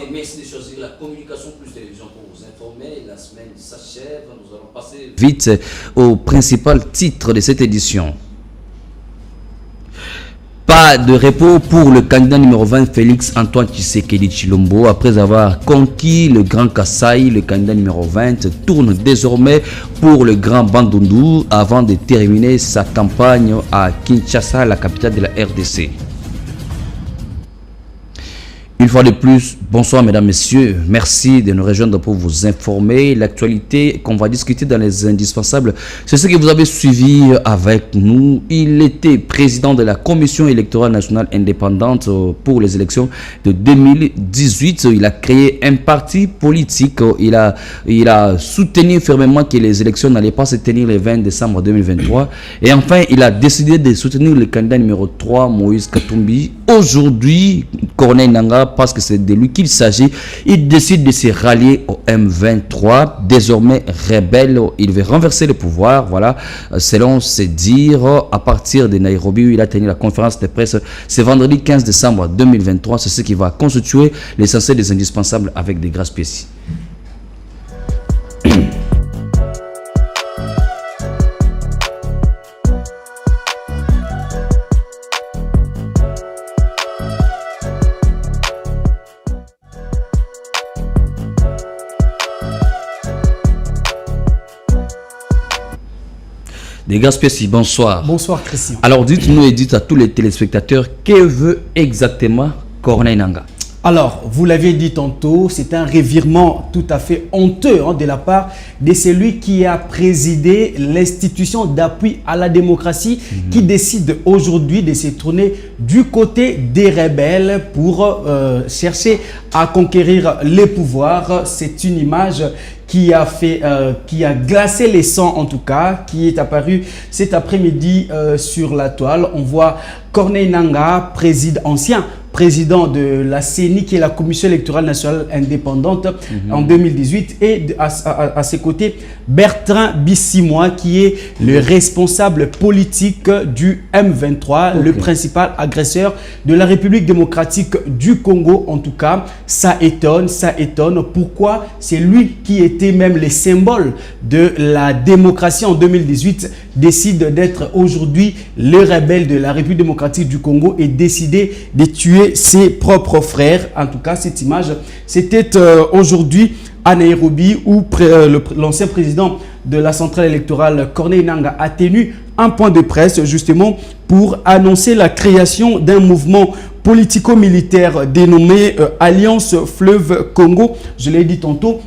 et merci de choisir la communication plus télévision pour vous informer. La semaine s'achève, nous allons passer vite au principal titre de cette édition. Pas de repos pour le candidat numéro 20 Félix Antoine Tshisekedi Tshilombo. Après avoir conquis le Grand Kasaï, le candidat numéro 20 tourne désormais pour le Grand Bandundu avant de terminer sa campagne à Kinshasa, la capitale de la RDC. Une fois de plus, bonsoir mesdames, messieurs. Merci de nous rejoindre pour vous informer. L'actualité qu'on va discuter dans les indispensables, c'est ce que vous avez suivi avec nous. Il était président de la Commission électorale nationale indépendante pour les élections de 2018. Il a créé un parti politique. Il a soutenu fermement que les élections n'allaient pas se tenir le 20 décembre 2023. Et enfin, il a décidé de soutenir le candidat numéro 3, Moïse Katumbi. Aujourd'hui, Corneille Nangaa, parce que c'est de lui qu'il s'agit, il décide de se rallier au M23, désormais rebelle. Il veut renverser le pouvoir, voilà, selon ses dires, à partir de Nairobi, où il a tenu la conférence de presse ce vendredi 15 décembre 2023. C'est ce qui va constituer l'essentiel des indispensables avec des grâces pièces. Des gars spéciaux, bonsoir. Bonsoir Christian. Alors dites-nous et dites à tous les téléspectateurs, que veut exactement Corneille Nangaa? Alors, vous l'aviez dit tantôt, c'est un revirement tout à fait honteux de la part de celui qui a présidé l'institution d'appui à la démocratie, qui décide aujourd'hui de se tourner du côté des rebelles pour chercher à conquérir les pouvoirs. C'est une image qui a glacé les sangs en tout cas, qui est apparue cet après-midi sur la toile. On voit Corneille Nangaa, ancien président de la CENI, qui est la Commission électorale nationale indépendante en 2018, et à ses côtés Bertrand Bissimois, qui est le responsable politique du M23, le principal agresseur de la République démocratique du Congo. En tout cas, ça étonne. Pourquoi c'est lui qui était même le symbole de la démocratie en 2018 décide d'être aujourd'hui le rebelle de la République démocratique du Congo et décider de tuer ses propres frères. En tout cas, cette image, c'était aujourd'hui à Nairobi, où l'ancien président de la centrale électorale, Corneille Nangaa, a tenu un point de presse justement pour annoncer la création d'un mouvement politico-militaire dénommé Alliance Fleuve Congo. Je l'ai dit tantôt,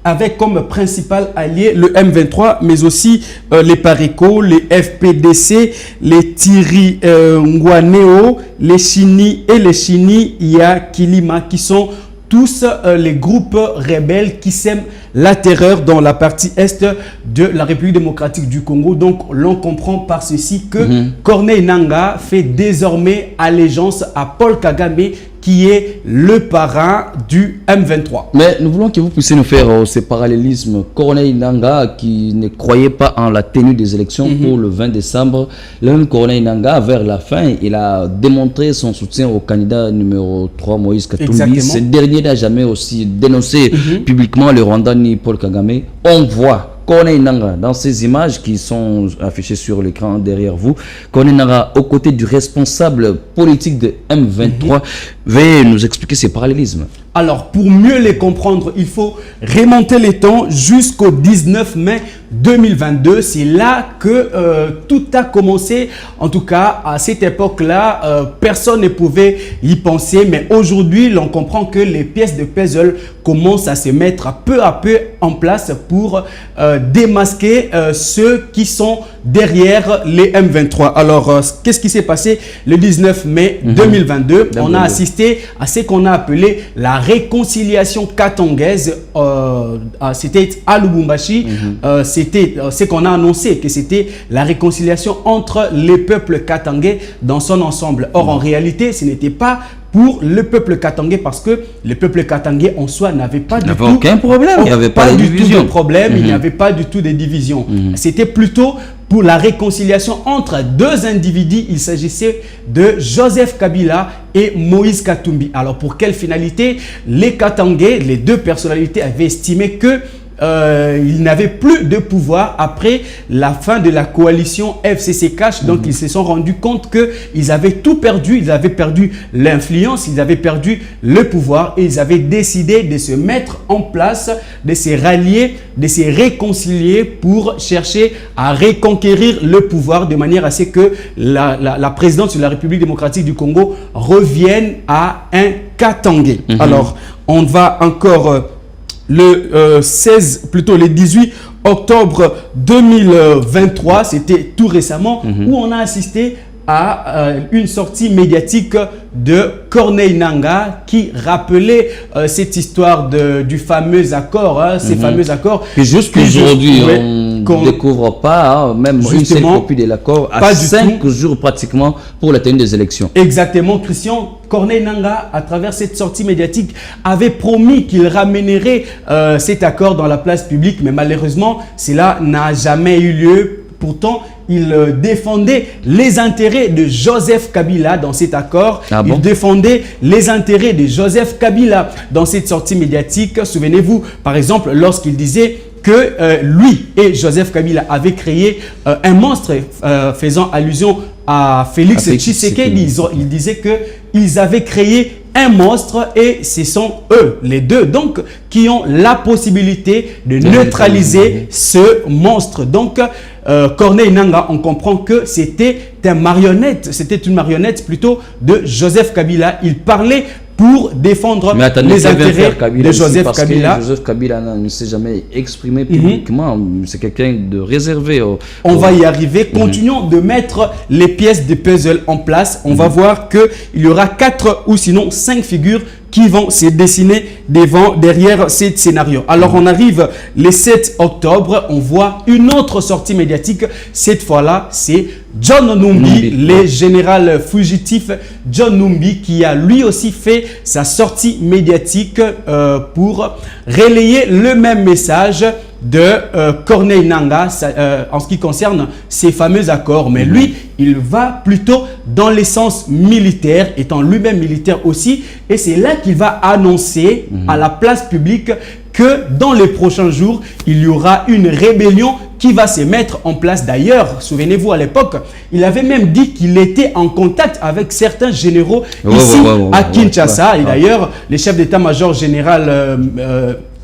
avec comme principal allié le M23, mais aussi les Pareco, les FPDC, les Thierry Ngwaneo, les Chini et les Chini Yakilima, qui sont tous les groupes rebelles qui sèment la terreur dans la partie est de la République démocratique du Congo. Donc, l'on comprend par ceci que Corneille Nangaa fait désormais allégeance à Paul Kagame, qui est le parrain du M23. Mais nous voulons que vous puissiez nous faire ce parallélisme. Corneille Nangaa, qui ne croyait pas en la tenue des élections pour le 20 décembre, le même Corneille Nangaa, vers la fin, il a démontré son soutien au candidat numéro 3, Moïse Katumbi. Ce dernier n'a jamais aussi dénoncé publiquement le Rwanda ni Paul Kagame. On voit Corneille Nangaa dans ces images qui sont affichées sur l'écran derrière vous. Corneille Nangaa aux côtés du responsable politique de M23. Veuillez nous expliquer ces parallélismes. Alors, pour mieux les comprendre, il faut remonter les temps jusqu'au 19 mai 2022. C'est là que tout a commencé. En tout cas, à cette époque-là, personne ne pouvait y penser. Mais aujourd'hui, l'on comprend que les pièces de puzzle commencent à se mettre peu à peu en place pour démasquer ceux qui sont derrière les M23. Alors, qu'est-ce qui s'est passé le 19 mai 2022? On a assisté à ce qu'on a appelé la réconciliation katangaise. C'était à Lubumbashi. C'était ce qu'on a annoncé, que c'était la réconciliation entre les peuples katangais dans son ensemble. Or, en réalité, ce n'était pas pour le peuple katangais, parce que le peuple katangais en soi n'avait pas du tout aucun problème, il n'y avait pas de division. Il n'y avait pas du tout de division. C'était plutôt pour la réconciliation entre deux individus. Il s'agissait de Joseph Kabila et Moïse Katumbi. Alors pour quelle finalité? Les Katangais, les deux personnalités, avaient estimé que ils n'avaient plus de pouvoir après la fin de la coalition FCC Cash. Donc ils se sont rendus compte qu'ils avaient tout perdu. Ils avaient perdu l'influence, ils avaient perdu le pouvoir, et ils avaient décidé de se mettre en place, de se rallier, de se réconcilier pour chercher à reconquérir le pouvoir, de manière à ce que la présidence de la République démocratique du Congo revienne à un Katangais. Alors on va encore le 18 octobre 2023, c'était tout récemment, où on a assisté à une sortie médiatique de Corneille Nangaa qui rappelait cette histoire du fameux accord, ces fameux accords. Et jusqu'aujourd'hui, on ne découvre pas même une seule copie de l'accord à 5 jours pratiquement pour la tenue des élections. Exactement, Christian. Corneille Nangaa, à travers cette sortie médiatique, avait promis qu'il ramènerait cet accord dans la place publique, mais malheureusement, cela n'a jamais eu lieu. Pourtant, il défendait les intérêts de Joseph Kabila dans cet accord. Il défendait les intérêts de Joseph Kabila dans cette sortie médiatique. Souvenez-vous, par exemple, lorsqu'il disait que lui et Joseph Kabila avaient créé un monstre faisant allusion à Félix Tshisekedi. Il disait qu'ils avaient créé un monstre et ce sont eux, les deux, donc, qui ont la possibilité de neutraliser ce monstre. Donc, Corneille Nangaa, on comprend que c'était une marionnette plutôt de Joseph Kabila. Il parlait pour défendre les intérêts de Joseph Kabila. Joseph Kabila ne s'est jamais exprimé publiquement. C'est quelqu'un de réservé. On va y arriver. Continuons de mettre les pièces de puzzle en place. On va voir qu'il y aura 4 ou sinon 5 figures qui vont se dessiner derrière ce scénario. Alors on arrive le 7 octobre, on voit une autre sortie médiatique. Cette fois-là, c'est John Numbi, le général fugitif John Numbi, qui a lui aussi fait sa sortie médiatique pour relayer le même message de Corneille Nangaa en ce qui concerne ces fameux accords. Mais lui, il va plutôt dans l'essence militaire, étant lui-même militaire aussi. Et c'est là qu'il va annoncer à la place publique que dans les prochains jours, il y aura une rébellion qui va se mettre en place. D'ailleurs, souvenez-vous, à l'époque, il avait même dit qu'il était en contact avec certains généraux ici à Kinshasa. Et d'ailleurs, le chef d'état-major général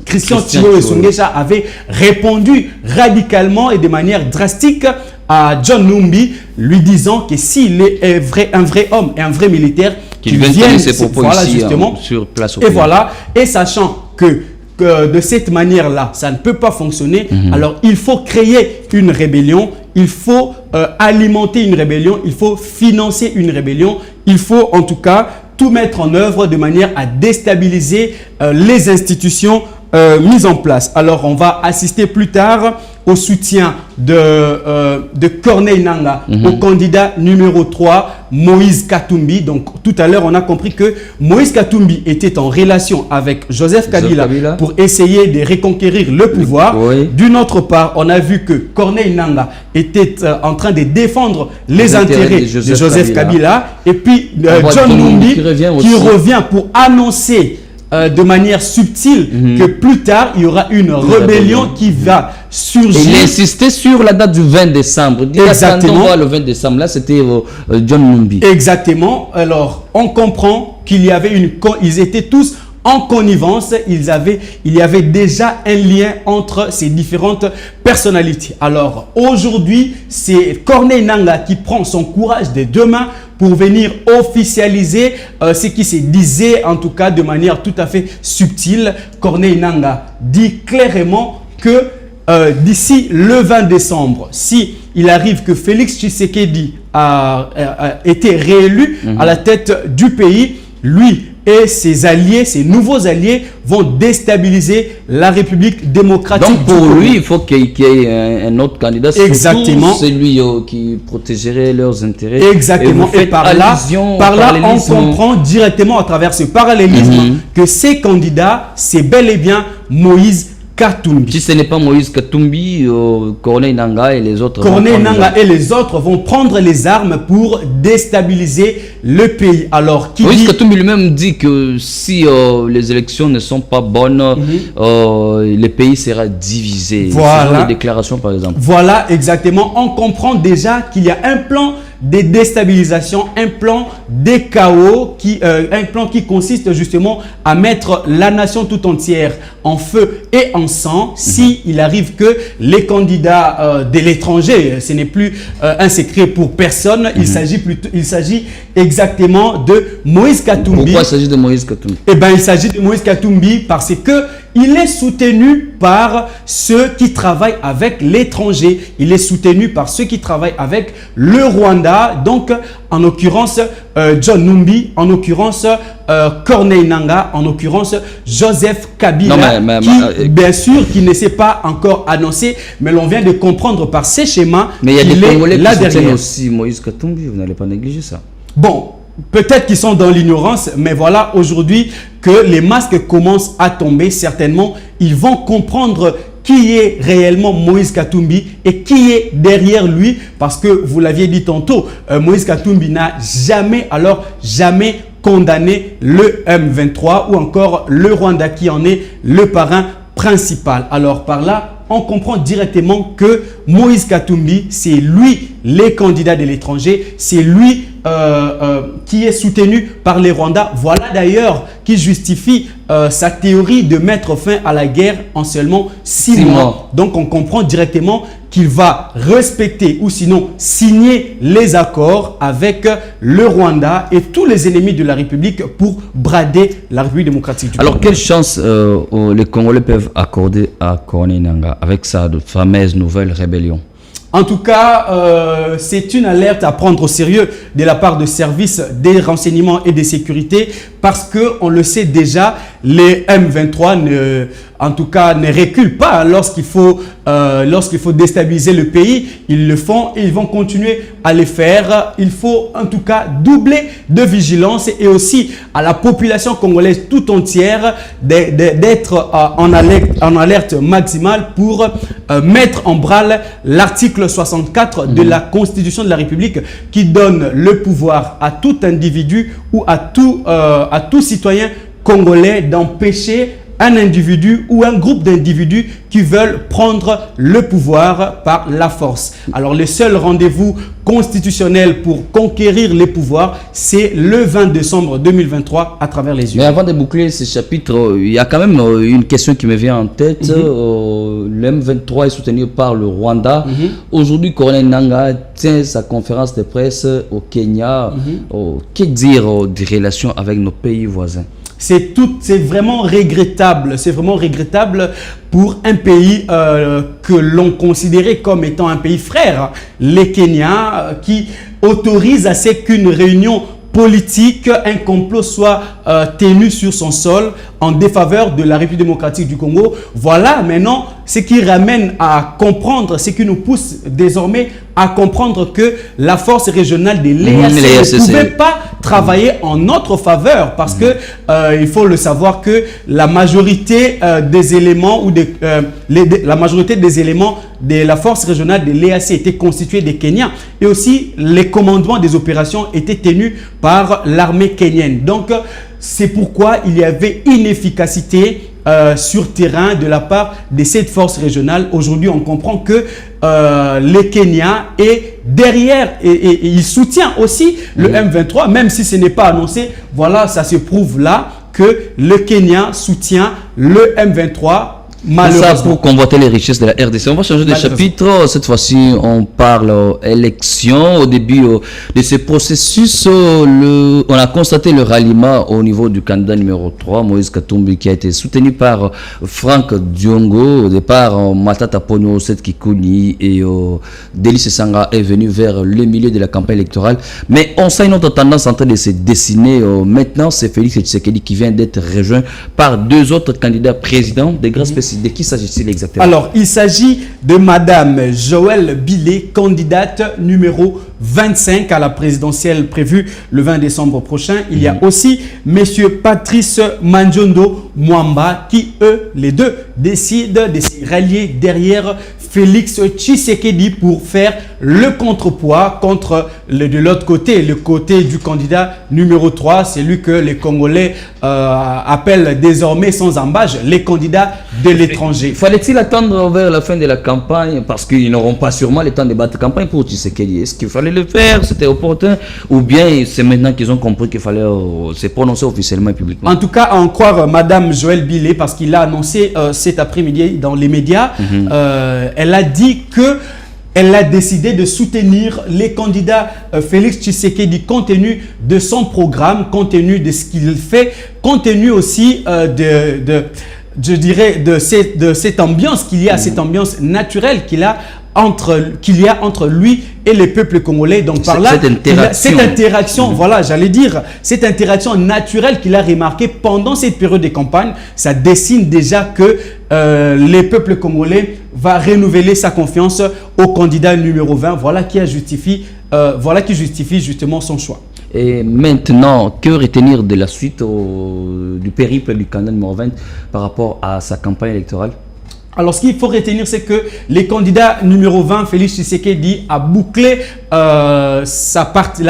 Christian Tshilolo Songesha avait répondu radicalement et de manière drastique à John Numbi, lui disant que s'il est un vrai homme et un vrai militaire, qu'il vienne ses propos ici, justement, sur place. Et voilà, et sachant que de cette manière-là, ça ne peut pas fonctionner, alors il faut créer une rébellion, il faut alimenter une rébellion, il faut financer une rébellion, il faut en tout cas tout mettre en œuvre de manière à déstabiliser les institutions mises en place. Alors on va assister plus tard au soutien de Corneille Nangaa, au candidat numéro 3, Moïse Katumbi. Donc tout à l'heure, on a compris que Moïse Katumbi était en relation avec Joseph Kabila pour essayer de reconquérir le pouvoir. D'une autre part, on a vu que Corneille Nangaa était en train de défendre les intérêts de Joseph Kabila. Et puis John Numbi qui revient pour annoncer de manière subtile que plus tard, il y aura une rébellion qui va surgir. Il insistait sur la date du 20 décembre. Exactement. Le 20 décembre, là, c'était John Numbi. Exactement. Alors, on comprend qu'il y avait ils étaient tous en connivence. Il y avait déjà un lien entre ces différentes personnalités. Alors, aujourd'hui, c'est Corneille Nangaa qui prend son courage de deux mains pour venir officialiser ce qui se disait, en tout cas de manière tout à fait subtile. Corneille Nangaa dit clairement que d'ici le 20 décembre, si il arrive que Félix Tshisekedi a été réélu à la tête du pays, lui, et ses alliés, ses nouveaux alliés, vont déstabiliser la République démocratique. Donc pour lui, il faut qu'il y ait un autre candidat. Exactement. Celui qui protégerait leurs intérêts. Exactement. Et par là, on comprend directement à travers ce parallélisme que ces candidats, c'est bel et bien Moïse Katumbi. Si ce n'est pas Moïse Katumbi, Corneille Nangaa et les autres. Corneille Nangaa et les autres vont prendre les armes pour déstabiliser le pays. Alors, Moïse Katumbi lui-même dit que si les élections ne sont pas bonnes, le pays sera divisé. Voilà. Des déclarations, par exemple. Voilà, exactement. On comprend déjà qu'il y a un plan de déstabilisation, un plan de chaos, un plan qui consiste justement à mettre la nation tout entière en feu et en sang si il arrive que les candidats de l'étranger, ce n'est plus un secret pour personne, il s'agit exactement de Moïse Katumbi. Pourquoi il s'agit de Moïse Katumbi? Eh bien, il s'agit de Moïse Katumbi parce que il est soutenu par ceux qui travaillent avec l'étranger. Il est soutenu par ceux qui travaillent avec le Rwanda. Donc, en l'occurrence, John Numbi, en l'occurrence, Corneille Nangaa, en l'occurrence, Joseph Kabila, bien sûr, qui ne s'est pas encore annoncé, mais l'on vient de comprendre par ces schémas qu'il est là derrière. Mais il y a des Congolais qui soutiennent aussi Moïse Katumbi, vous n'allez pas négliger ça. Bon, peut-être qu'ils sont dans l'ignorance, mais voilà aujourd'hui que les masques commencent à tomber. Certainement, ils vont comprendre qui est réellement Moïse Katumbi et qui est derrière lui. Parce que, vous l'aviez dit tantôt, Moïse Katumbi n'a jamais condamné le M23 ou encore le Rwanda qui en est le parrain principal. Alors par là, on comprend directement que Moïse Katumbi, c'est lui les candidats de l'étranger, c'est lui qui est soutenu par les Rwandais. Voilà d'ailleurs qui justifie sa théorie de mettre fin à la guerre en seulement 6 mois. Donc on comprend directement qu'il va respecter ou sinon signer les accords avec le Rwanda et tous les ennemis de la République pour brader la République démocratique du Congo. Alors quelle chance les Congolais peuvent accorder à Corneille Nangaa avec sa fameuse nouvelle rébellion? En tout cas, c'est une alerte à prendre au sérieux de la part de services des renseignements et des sécurités parce que on le sait déjà, les M23 ne reculent pas lorsqu'il faut déstabiliser le pays. Ils le font et ils vont continuer à le faire. Il faut en tout cas doubler de vigilance et aussi à la population congolaise tout entière d'être en alerte maximale pour mettre en branle l'article 64 de la Constitution de la République qui donne le pouvoir à tout individu ou à tout citoyen congolais d'empêcher un individu ou un groupe d'individus qui veulent prendre le pouvoir par la force. Alors, le seul rendez-vous constitutionnel pour conquérir les pouvoirs, c'est le 20 décembre 2023 à travers les yeux. Mais avant de boucler ce chapitre, il y a quand même une question qui me vient en tête. Le M23 est soutenu par le Rwanda. Aujourd'hui, Corneille Nangaa tient sa conférence de presse au Kenya. Que dire des relations avec nos pays voisins? C'est vraiment regrettable. C'est vraiment regrettable pour un pays que l'on considérait comme étant un pays frère, les Kenyans, qui autorise à ce qu'une réunion politique, un complot soit tenu sur son sol en défaveur de la République démocratique du Congo. Voilà maintenant ce qui ramène à comprendre, ce qui nous pousse désormais à comprendre que la force régionale de l'EAC ne pouvait pas travailler en notre faveur parce que il faut le savoir que la majorité des éléments la majorité des éléments de la force régionale de l'EAC étaient constitués des Kenyans et aussi les commandements des opérations étaient tenus par l'armée kenyenne. Donc c'est pourquoi il y avait inefficacité sur terrain de la part de cette force régionale. Aujourd'hui, on comprend que le Kenya est derrière et il soutient aussi le M23, même si ce n'est pas annoncé. Voilà, ça se prouve là que le Kenya soutient le M23 Ça pour convoiter les richesses de la RDC. On va changer de chapitre. Cette fois-ci, on parle élection. Au début de ce processus, on a constaté le ralliement au niveau du candidat numéro 3, Moïse Katumbi, qui a été soutenu par Franck Diongo. Au départ, Matata Ponyo, Seth Kikouni et Délice Sanga est venu vers le milieu de la campagne électorale. Mais on sent une autre tendance en train de se dessiner. Maintenant, c'est Félix Tshisekedi qui vient d'être rejoint par deux autres candidats présidents des grands spécialistes. De qui s'agit-il exactement? Alors, il s'agit de Madame Joëlle Billet, candidate numéro 25 à la présidentielle prévue le 20 décembre prochain. Il y a aussi Monsieur Patrice Manjondo Mwamba qui, eux, les deux, décident de se rallier derrière Félix Tshisekedi pour faire le contrepoids contre de l'autre côté, le côté du candidat numéro 3, celui que les Congolais appellent désormais sans embâche les candidats de l'étranger. Fallait-il attendre vers la fin de la campagne parce qu'ils n'auront pas sûrement le temps de battre campagne pour Tshisekedi? Est-ce qu'il fallait le faire? C'était opportun? Ou bien c'est maintenant qu'ils ont compris qu'il fallait se prononcer officiellement et publiquement? En tout cas, à en croire Madame Joëlle Billet, parce qu'il a annoncé cet après-midi dans les médias, elle a dit que elle a décidé de soutenir les candidats Félix Tshisekedi compte tenu de son programme, compte tenu de ce qu'il fait, compte tenu aussi je dirais de cette ambiance qu'il y a, cette ambiance naturelle qu'il y a entre lui et le peuple congolais. Donc par là, cette interaction, voilà, j'allais dire, cette interaction naturelle qu'il a remarquée pendant cette période de campagne, ça dessine déjà que le peuple congolais va renouveler sa confiance au candidat numéro 20. Voilà qui justifie justement son choix. Et maintenant, que retenir de la suite du périple du candidat numéro 20 par rapport à sa campagne électorale? Alors, ce qu'il faut retenir, c'est que les candidats numéro 20, Félix Tshisekedi, a bouclé la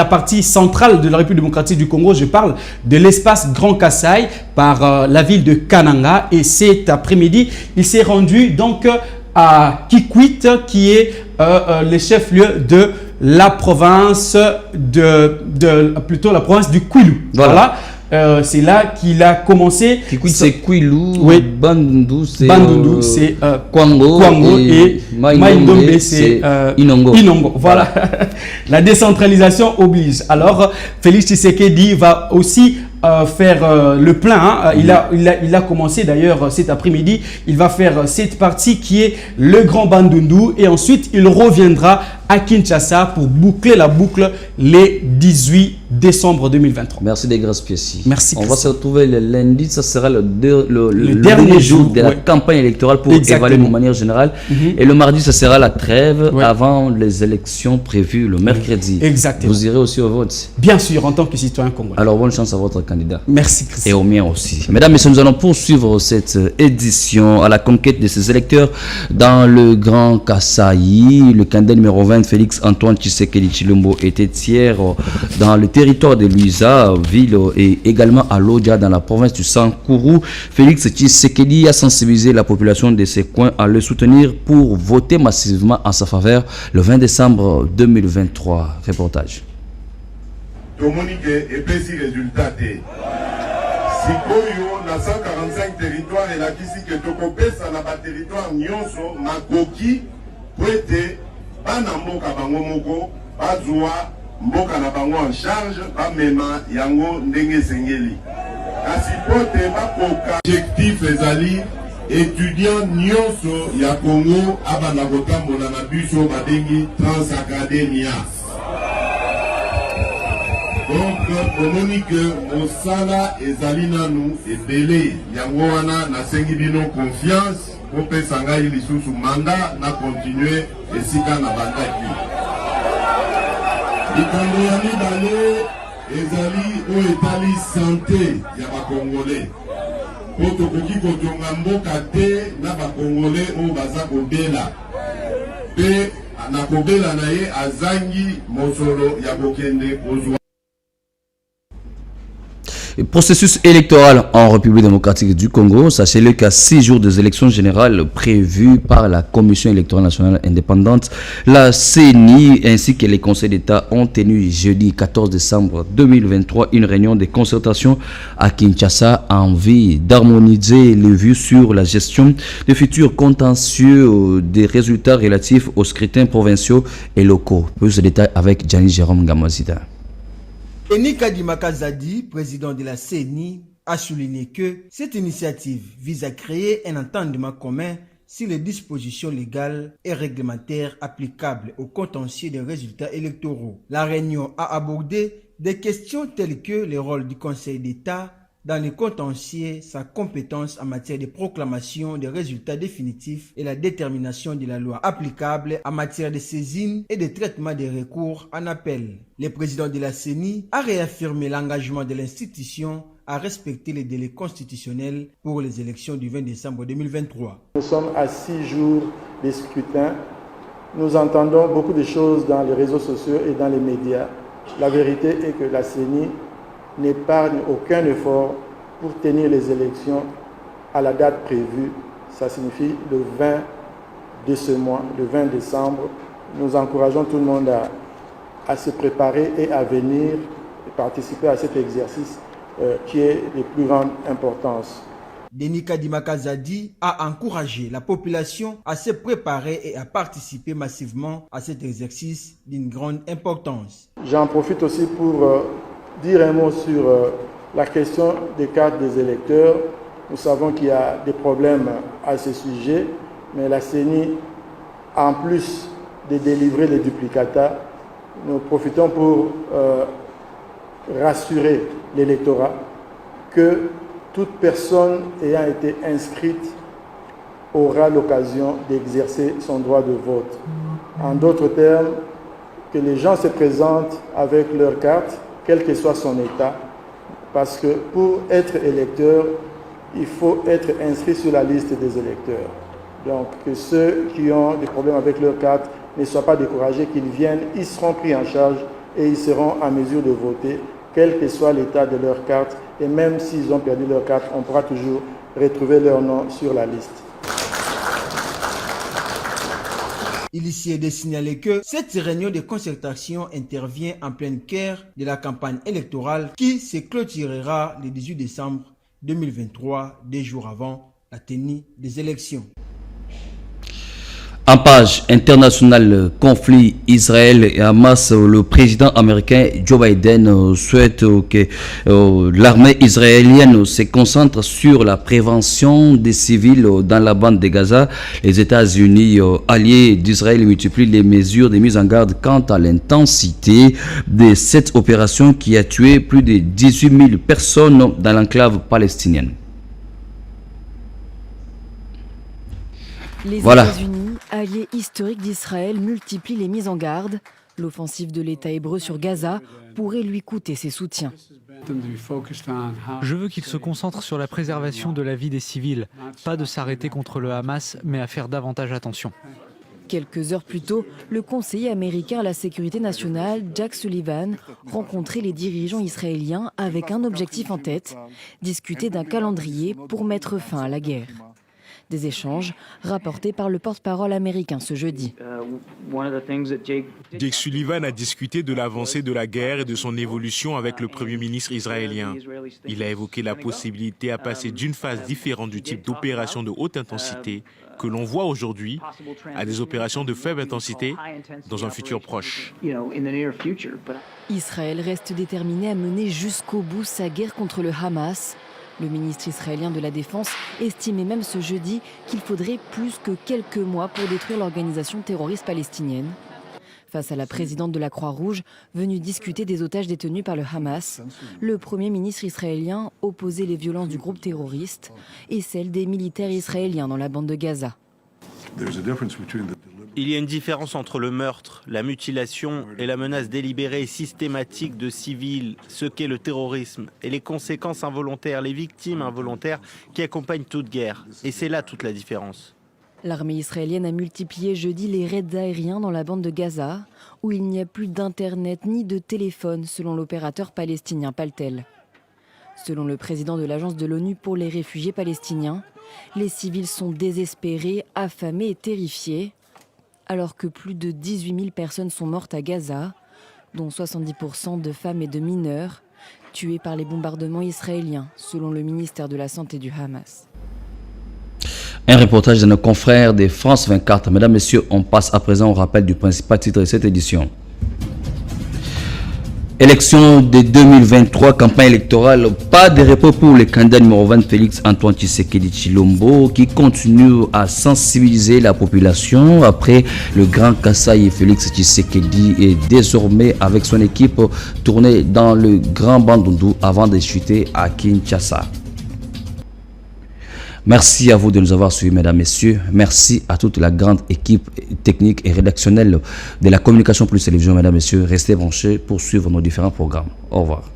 partie centrale de la République démocratique du Congo. Je parle de l'espace Grand Kasaï par la ville de Kananga. Et cet après-midi, il s'est rendu donc à Kikwit, qui est le chef-lieu de la province plutôt la province du Kwilu. Voilà. C'est là qu'il a commencé. C'est Kwilu, oui. Bandundu, c'est Kwango et Maïndombe, c'est Inongo. Voilà. La décentralisation oblige. Alors, Félix Tshisekedi va aussi faire le plein. Il a commencé d'ailleurs cet après-midi. Il va faire cette partie qui est le Grand Bandundu et ensuite il reviendra à Kinshasa pour boucler la boucle les 18 décembre 2023. Merci des grâces Piessi. Merci. On va se retrouver le lundi. Ça sera le dernier jour de la campagne électorale pour évaluer de manière générale. Et le mardi, ça sera la trêve avant les élections prévues le mercredi. Exactement. Vous irez aussi au vote? Bien sûr, en tant que citoyen congolais. Alors, bonne chance à votre candidat. Merci, Christian. Et au mien aussi. Mesdames et messieurs, nous allons poursuivre cette édition à la conquête de ces électeurs dans le Grand Kasaï. Le candidat numéro 20, Félix Antoine Tshisekedi Tshilombo, était hier dans le territoire de Luiza, ville, et également à Lodja, dans la province du Sankourou. Félix Tshisekedi a sensibilisé la population de ces coins à le soutenir pour voter massivement en sa faveur le 20 décembre 2023. Reportage. Dominique et Pessi résultat. Sikoyo na 145 territoires et la kisi que tokopesa na ba territoire nyonso makoki prêté bana mboka bango moko bazwa mboka na bango en charge ba mema yango ndenge sengeli kasi pote bakoka objectif ezali étudiant nyonso ya Congo abana kotambola na biso badengi Transacademia. Donc, omoni que Mosala et Zalina nous et Belé, Yangoana, na Sengibino confiance, pour Pesanga il sous mandat, na continuer et Sika na bandaki. Ikandoyani Balé, Ezali ou Etali santé, Yaba Congolais. Poto Koki Kotonga Mboka te, na ba Congolais ou Baza Kobela. Pe, na Kobela na ye, Azangi, Mosolo, Yabokende, Ozwa. Processus électoral en République démocratique du Congo. Sachez-le qu'à 6 jours des élections générales prévues par la Commission électorale nationale indépendante, la CENI ainsi que les conseils d'État ont tenu jeudi 14 décembre 2023 une réunion de concertation à Kinshasa en vue d'harmoniser les vues sur la gestion des futurs contentieux des résultats relatifs aux scrutins provinciaux et locaux. Plus de détails avec Gianni Jérôme Gamazida. Denis Kadimaka Zadi, président de la CENI, a souligné que cette initiative vise à créer un entendement commun sur les dispositions légales et réglementaires applicables au contentieux des résultats électoraux. La réunion a abordé des questions telles que le rôle du Conseil d'État dans les contentieux, sa compétence en matière de proclamation des résultats définitifs et la détermination de la loi applicable en matière de saisine et de traitement des recours en appel. Le président de la CENI a réaffirmé l'engagement de l'institution à respecter les délais constitutionnels pour les élections du 20 décembre 2023. Nous sommes à 6 jours des scrutins. Nous entendons beaucoup de choses dans les réseaux sociaux et dans les médias. La vérité est que la CENI n'épargne aucun effort pour tenir les élections à la date prévue. Ça signifie le 20 de ce mois, le 20 décembre. Nous encourageons tout le monde à se préparer et à venir participer à cet exercice qui est de plus grande importance. Denis Kadimaka Zadi a encouragé la population à se préparer et à participer massivement à cet exercice d'une grande importance. J'en profite aussi pour dire un mot sur la question des cartes des électeurs. Nous savons qu'il y a des problèmes à ce sujet, mais la CENI, en plus de délivrer les duplicata, nous profitons pour rassurer l'électorat que toute personne ayant été inscrite aura l'occasion d'exercer son droit de vote. En d'autres termes, que les gens se présentent avec leur carte, quel que soit son état, parce que pour être électeur, il faut être inscrit sur la liste des électeurs. Donc que ceux qui ont des problèmes avec leur carte ne soient pas découragés, qu'ils viennent, ils seront pris en charge et ils seront en mesure de voter, quel que soit l'état de leur carte. Et même s'ils ont perdu leur carte, on pourra toujours retrouver leur nom sur la liste. Il ici est de signaler que cette réunion de concertation intervient en plein cœur de la campagne électorale qui se clôturera le 18 décembre 2023, 2 jours avant la tenue des élections. En page internationale, conflit Israël et Hamas, le président américain Joe Biden souhaite que l'armée israélienne se concentre sur la prévention des civils dans la bande de Gaza. Les États-Unis, alliés d'Israël, multiplient les mesures de mise en garde quant à l'intensité de cette opération qui a tué plus de 18 000 personnes dans l'enclave palestinienne. Les États-Unis, alliés historiques d'Israël, multiplient les mises en garde. L'offensive de l'État hébreu sur Gaza pourrait lui coûter ses soutiens. Je veux qu'il se concentre sur la préservation de la vie des civils, pas de s'arrêter contre le Hamas, mais à faire davantage attention. Quelques heures plus tôt, le conseiller américain à la sécurité nationale, Jack Sullivan, rencontrait les dirigeants israéliens avec un objectif en tête, discuter d'un calendrier pour mettre fin à la guerre. Des échanges rapportés par le porte-parole américain ce jeudi. Jake Sullivan a discuté de l'avancée de la guerre et de son évolution avec le Premier ministre israélien. Il a évoqué la possibilité à passer d'une phase différente du type d'opération de haute intensité que l'on voit aujourd'hui à des opérations de faible intensité dans un futur proche. Israël reste déterminé à mener jusqu'au bout sa guerre contre le Hamas. Le ministre israélien de la Défense estimait même ce jeudi qu'il faudrait plus que quelques mois pour détruire l'organisation terroriste palestinienne. Face à la présidente de la Croix-Rouge, venue discuter des otages détenus par le Hamas, le Premier ministre israélien opposait les violences du groupe terroriste et celles des militaires israéliens dans la bande de Gaza. Il y a une différence entre le meurtre, la mutilation et la menace délibérée et systématique de civils, ce qu'est le terrorisme, et les conséquences involontaires, les victimes involontaires qui accompagnent toute guerre. Et c'est là toute la différence. L'armée israélienne a multiplié jeudi les raids aériens dans la bande de Gaza, où il n'y a plus d'internet ni de téléphone selon l'opérateur palestinien Paltel. Selon le président de l'Agence de l'ONU pour les réfugiés palestiniens, les civils sont désespérés, affamés et terrifiés, alors que plus de 18 000 personnes sont mortes à Gaza, dont 70% de femmes et de mineurs, tués par les bombardements israéliens, selon le ministère de la Santé du Hamas. Un reportage de nos confrères de France 24. Mesdames, Messieurs, on passe à présent au rappel du principal titre de cette édition. Élection de 2023, campagne électorale, pas de repos pour le candidat numéro 20 Félix Antoine Tshisekedi Tshilombo qui continue à sensibiliser la population après le Grand Kasaï. Félix Tshisekedi est désormais avec son équipe tourné dans le Grand Bandundu avant de chuter à Kinshasa. Merci à vous de nous avoir suivis, mesdames, messieurs. Merci à toute la grande équipe technique et rédactionnelle de la Communication Plus Télévision, mesdames, messieurs. Restez branchés pour suivre nos différents programmes. Au revoir.